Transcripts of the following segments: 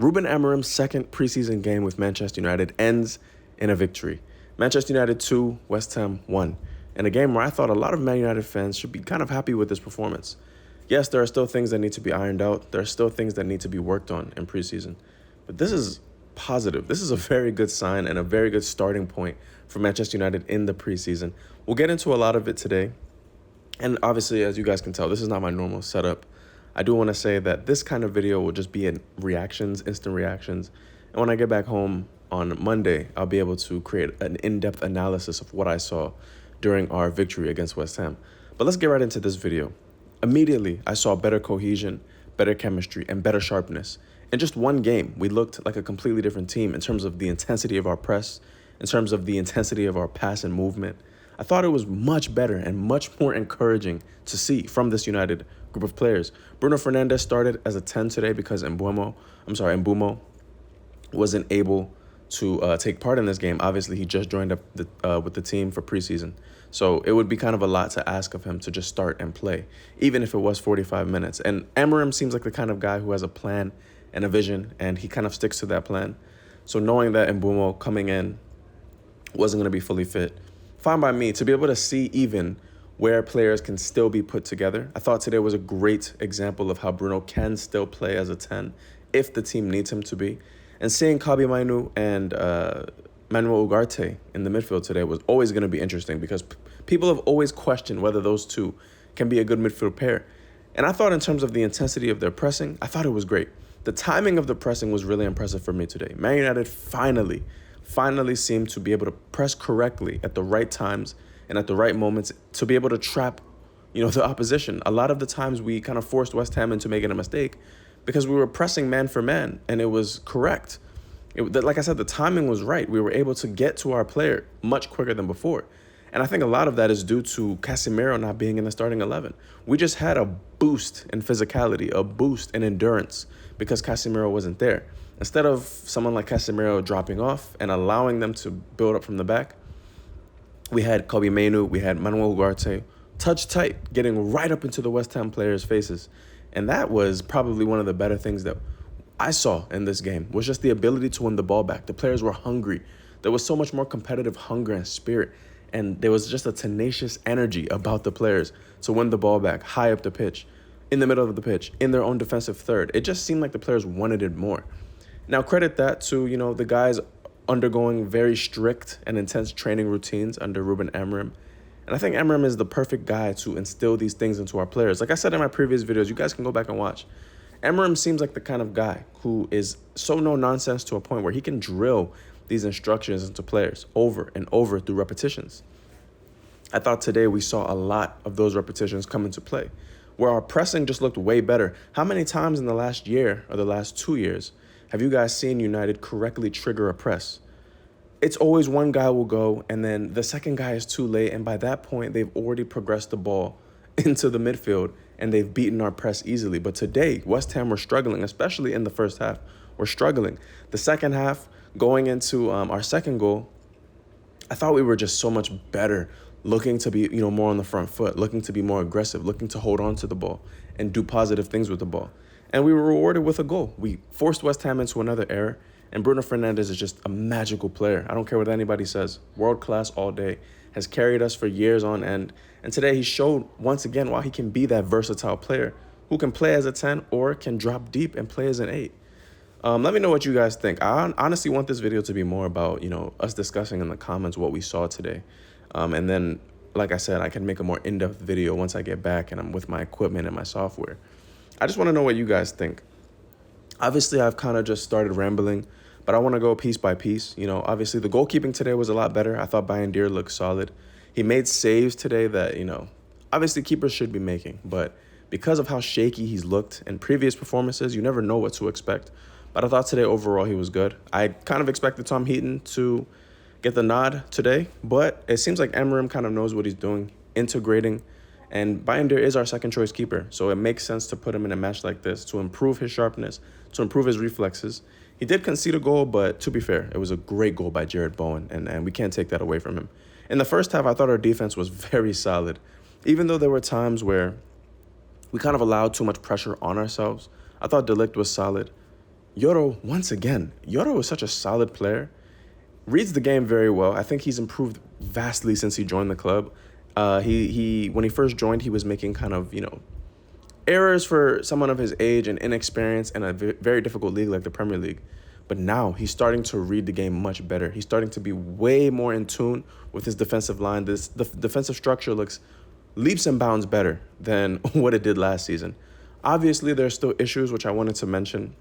Ruben Amorim's second preseason game with Manchester United ends in a victory. Manchester United 2, West Ham 1. In a game where I thought a lot of Man United fans should be kind of happy with this performance. Yes, there are still things that need to be ironed out. There are still things that need to be worked on in preseason. But this is positive. This is a very good sign and a very good starting point for Manchester United in the preseason. We'll get into a lot of it today. And obviously, as you guys can tell, this is not my normal setup. I do want to say that this kind of video will just be in reactions, instant reactions. And when I get back home on Monday, I'll be able to create an in-depth analysis of what I saw during our victory against West Ham. But let's get right into this video. Immediately, I saw better cohesion, better chemistry, and better sharpness. In just one game, we looked like a completely different team in terms of the intensity of our press, in terms of the intensity of our pass and movement. I thought it was much better and much more encouraging to see from this United group of players. Bruno Fernandes started as a 10 today because Mbumo wasn't able to take part in this game. Obviously, he just joined up with the team for preseason. So it would be kind of a lot to ask of him to just start and play, even if it was 45 minutes. And Amorim seems like the kind of guy who has a plan and a vision, and he kind of sticks to that plan. So knowing that Mbumo coming in wasn't going to be fully fit, fine by me. To be able to see even where players can still be put together, I thought today was a great example of how Bruno can still play as a 10 if the team needs him to be. And seeing Kobbie Mainoo and Manuel Ugarte in the midfield today was always going to be interesting because people have always questioned whether those two can be a good midfield pair. And I thought in terms of the intensity of their pressing, I thought it was great. The timing of the pressing was really impressive for me today. Man United finally seemed to be able to press correctly at the right times and at the right moments to be able to trap, the opposition. A lot of the times we kind of forced West Ham into making a mistake because we were pressing man for man, and it was correct. Like I said, the timing was right. We were able to get to our player much quicker than before. And I think a lot of that is due to Casemiro not being in the starting 11. We just had a boost in physicality, a boost in endurance because Casemiro wasn't there. Instead of someone like Casemiro dropping off and allowing them to build up from the back, we had Kobbie Mainoo, we had Manuel Ugarte, touch tight, getting right up into the West Ham players' faces. And that was probably one of the better things that I saw in this game, was just the ability to win the ball back. The players were hungry. There was so much more competitive hunger and spirit. And there was just a tenacious energy about the players to win the ball back high up the pitch, in the middle of the pitch, in their own defensive third. It just seemed like the players wanted it more. Now, credit that to, the guys undergoing very strict and intense training routines under Ruben Amorim. And I think Amorim is the perfect guy to instill these things into our players. Like I said in my previous videos, you guys can go back and watch. Amorim seems like the kind of guy who is so no-nonsense to a point where he can drill these instructions into players over and over through repetitions. I thought today we saw a lot of those repetitions come into play, where our pressing just looked way better. How many times in the last year or the last 2 years have you guys seen United correctly trigger a press? It's always one guy will go, and then the second guy is too late, and by that point, they've already progressed the ball into the midfield, and they've beaten our press easily. But today, West Ham were struggling, especially in the first half. We're struggling. The second half, going into our second goal, I thought we were just so much better, looking to be, more on the front foot, looking to be more aggressive, looking to hold on to the ball and do positive things with the ball. And we were rewarded with a goal. We forced West Ham into another error, and Bruno Fernandes is just a magical player. I don't care what anybody says. World class all day. Has carried us for years on end. And today he showed once again why he can be that versatile player who can play as a 10 or can drop deep and play as an 8. Let me know what you guys think. I honestly want this video to be more about, us discussing in the comments what we saw today. And then, like I said, I can make a more in-depth video once I get back and I'm with my equipment and my software. I just want to know what you guys think. Obviously, I've kind of just started rambling, but I want to go piece by piece. Obviously, the goalkeeping today was a lot better. I thought Bayindir looked solid. He made saves today that, obviously keepers should be making. But because of how shaky he's looked in previous performances, you never know what to expect. But I thought today overall he was good. I kind of expected Tom Heaton to get the nod today, but it seems like Amorim kind of knows what he's doing, integrating. And Bayindir is our second choice keeper, so it makes sense to put him in a match like this to improve his sharpness, to improve his reflexes. He did concede a goal, but to be fair, it was a great goal by Jared Bowen, and we can't take that away from him. In the first half, I thought our defense was very solid. Even though there were times where we kind of allowed too much pressure on ourselves, I thought De Ligt was solid. Yoro, once again, Yoro is such a solid player. Reads the game very well. I think he's improved vastly since he joined the club. He when he first joined, he was making kind of, errors for someone of his age and inexperience in a very difficult league like the Premier League. But now he's starting to read the game much better. He's starting to be way more in tune with his defensive line. The defensive structure looks leaps and bounds better than what it did last season. Obviously, there's still issues, which I wanted to mention,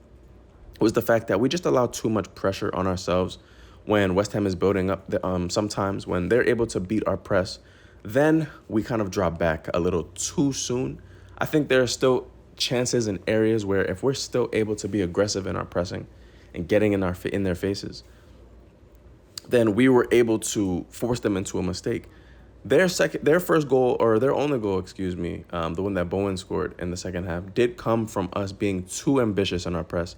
was the fact that we just allow too much pressure on ourselves when West Ham is building up. Sometimes when they're able to beat our press, then we kind of drop back a little too soon. I think there are still chances and areas where if we're still able to be aggressive in our pressing and getting in their faces, then we were able to force them into a mistake. Their first goal, or their only goal, the one that Bowen scored in the second half, did come from us being too ambitious in our press.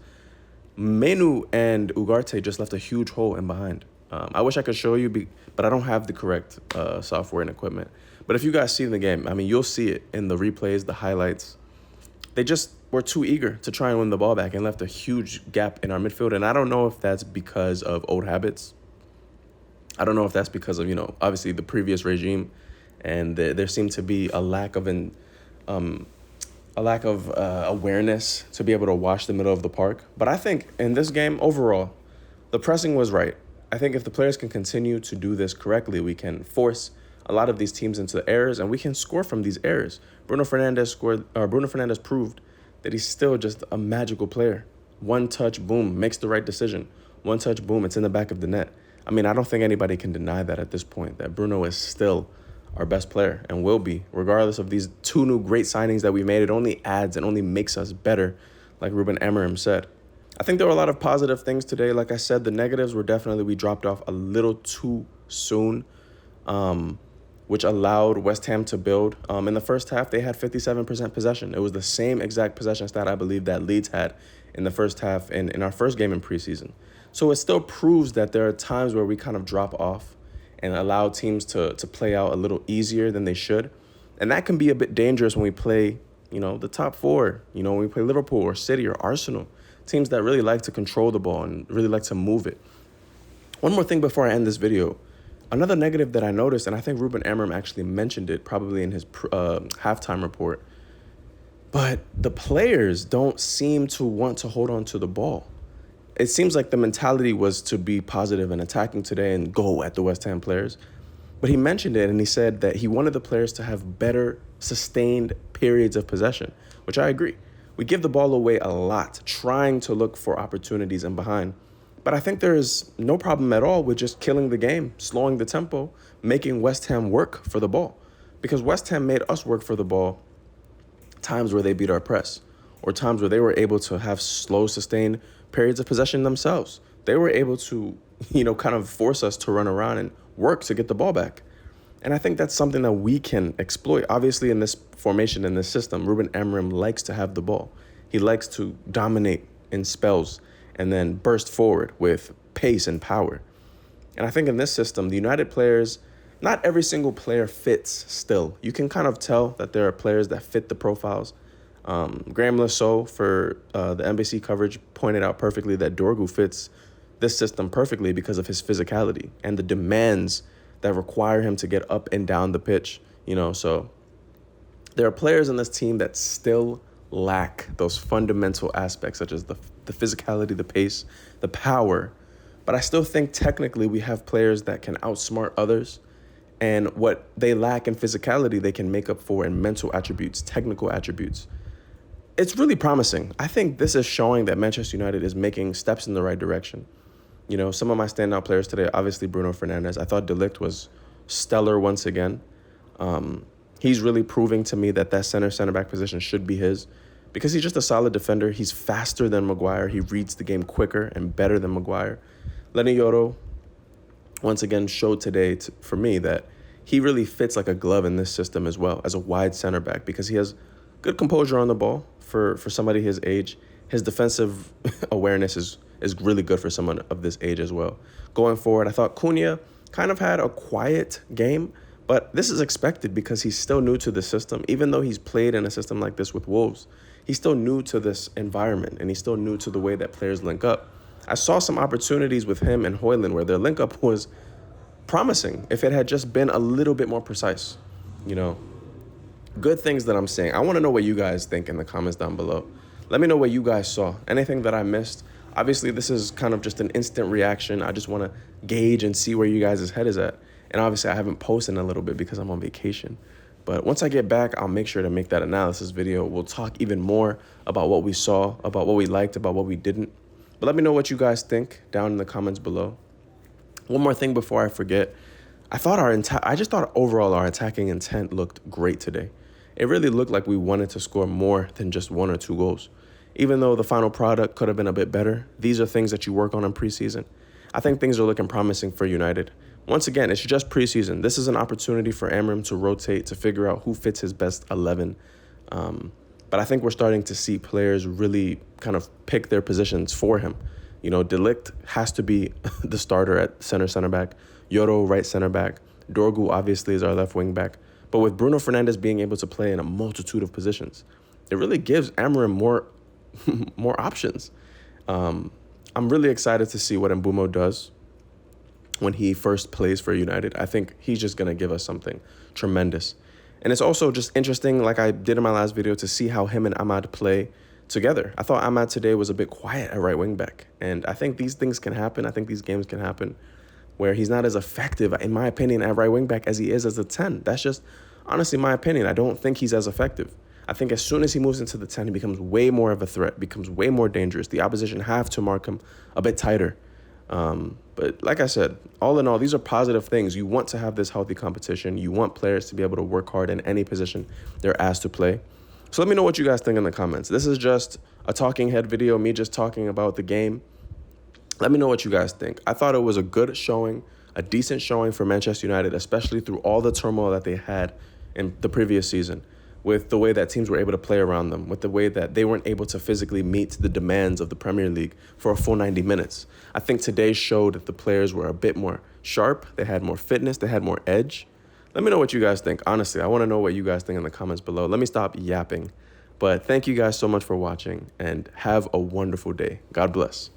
Menu and Ugarte just left a huge hole in behind. I wish I could show you, but I don't have the correct software and equipment. But if you guys see the game, you'll see it in the replays, the highlights. They just were too eager to try and win the ball back and left a huge gap in our midfield. And I don't know if that's because of old habits. I don't know if that's because of, obviously the previous regime, and there seemed to be a lack of awareness to be able to watch the middle of the park. But I think in this game overall, the pressing was right. I think if the players can continue to do this correctly, we can force a lot of these teams into errors, and we can score from these errors. Bruno Fernandes proved that he's still just a magical player. One touch, boom, makes the right decision. One touch, boom, it's in the back of the net. I don't think anybody can deny that at this point, that Bruno is still our best player and will be, regardless of these two new great signings that we made. It only adds and only makes us better, like Ruben Amorim said. I think there were a lot of positive things today. Like I said, the negatives were definitely we dropped off a little too soon, which allowed West Ham to build. In the first half, they had 57% possession. It was the same exact possession stat, I believe, that Leeds had in the first half in our first game in preseason. So it still proves that there are times where we kind of drop off and allow teams to play out a little easier than they should. And that can be a bit dangerous when we play, the top four, when we play Liverpool or City or Arsenal, teams that really like to control the ball and really like to move it. One more thing before I end this video. Another negative that I noticed, and I think Ruben Amorim actually mentioned it probably in his halftime report, but the players don't seem to want to hold on to the ball. It seems like the mentality was to be positive and attacking today and go at the West Ham players. But he mentioned it, and he said that he wanted the players to have better sustained periods of possession, which I agree. We give the ball away a lot, trying to look for opportunities in behind. But I think there is no problem at all with just killing the game, slowing the tempo, making West Ham work for the ball. Because West Ham made us work for the ball times where they beat our press, or times where they were able to have slow, sustained periods of possession themselves. They were able to, kind of force us to run around and work to get the ball back. And I think that's something that we can exploit. Obviously, in this formation, in this system, Ruben Amorim likes to have the ball. He likes to dominate in spells and then burst forward with pace and power. And I think in this system, the United players, not every single player fits still. You can kind of tell that there are players that fit the profiles. Graham Lasso for the NBC coverage pointed out perfectly that Dorgu fits this system perfectly because of his physicality and the demands that require him to get up and down the pitch, so there are players in this team that still lack those fundamental aspects, such as the physicality, the pace, the power. But I still think technically we have players that can outsmart others, and what they lack in physicality, they can make up for in mental attributes, technical attributes. It's really promising. I think this is showing that Manchester United is making steps in the right direction. Some of my standout players today, obviously Bruno Fernandes. I thought De Ligt was stellar once again. He's really proving to me that center back position should be his, because he's just a solid defender. He's faster than Maguire. He reads the game quicker and better than Maguire. Lenny Yoro, once again, showed today for me that he really fits like a glove in this system as well as a wide center back, because he has good composure on the ball for somebody his age. His defensive awareness is really good for someone of this age as well. Going forward, I thought Cunha kind of had a quiet game, but this is expected because he's still new to the system. Even though he's played in a system like this with Wolves, he's still new to this environment, and he's still new to the way that players link up. I saw some opportunities with him and Højlund where their link up was promising if it had just been a little bit more precise. Good things that I'm saying. I want to know what you guys think in the comments down below. Let me know what you guys saw. Anything that I missed. Obviously, this is kind of just an instant reaction. I just want to gauge and see where you guys' head is at. And obviously, I haven't posted in a little bit because I'm on vacation. But once I get back, I'll make sure to make that analysis video. We'll talk even more about what we saw, about what we liked, about what we didn't. But let me know what you guys think down in the comments below. One more thing before I forget. I just thought overall our attacking intent looked great today. It really looked like we wanted to score more than just 1 or 2 goals. Even though the final product could have been a bit better, these are things that you work on in preseason. I think things are looking promising for United. Once again, it's just preseason. This is an opportunity for Amorim to rotate, to figure out who fits his best 11. But I think we're starting to see players really kind of pick their positions for him. De Ligt has to be the starter at center back. Yoro, right center back. Dorgu obviously is our left wing back. But with Bruno Fernandes being able to play in a multitude of positions, it really gives Amorim more options. I'm really excited to see what Mbeumo does when he first plays for United. I think he's just going to give us something tremendous. And it's also just interesting, like I did in my last video, to see how him and Ahmad play together. I thought Ahmad today was a bit quiet at right wing back. And I think these things can happen. I think these games can happen where he's not as effective, in my opinion, at right wing back as he is as a 10. That's just honestly my opinion. I don't think he's as effective. I think as soon as he moves into the 10, he becomes way more of a threat, becomes way more dangerous. The opposition have to mark him a bit tighter. But like I said, all in all, these are positive things. You want to have this healthy competition. You want players to be able to work hard in any position they're asked to play. So let me know what you guys think in the comments. This is just a talking head video, me just talking about the game. Let me know what you guys think. I thought it was a good showing, a decent showing for Manchester United, especially through all the turmoil that they had in the previous season, with the way that teams were able to play around them, with the way that they weren't able to physically meet the demands of the Premier League for a full 90 minutes. I think today showed that the players were a bit more sharp, they had more fitness, they had more edge. Let me know what you guys think. Honestly, I want to know what you guys think in the comments below. Let me stop yapping. But thank you guys so much for watching, and have a wonderful day. God bless.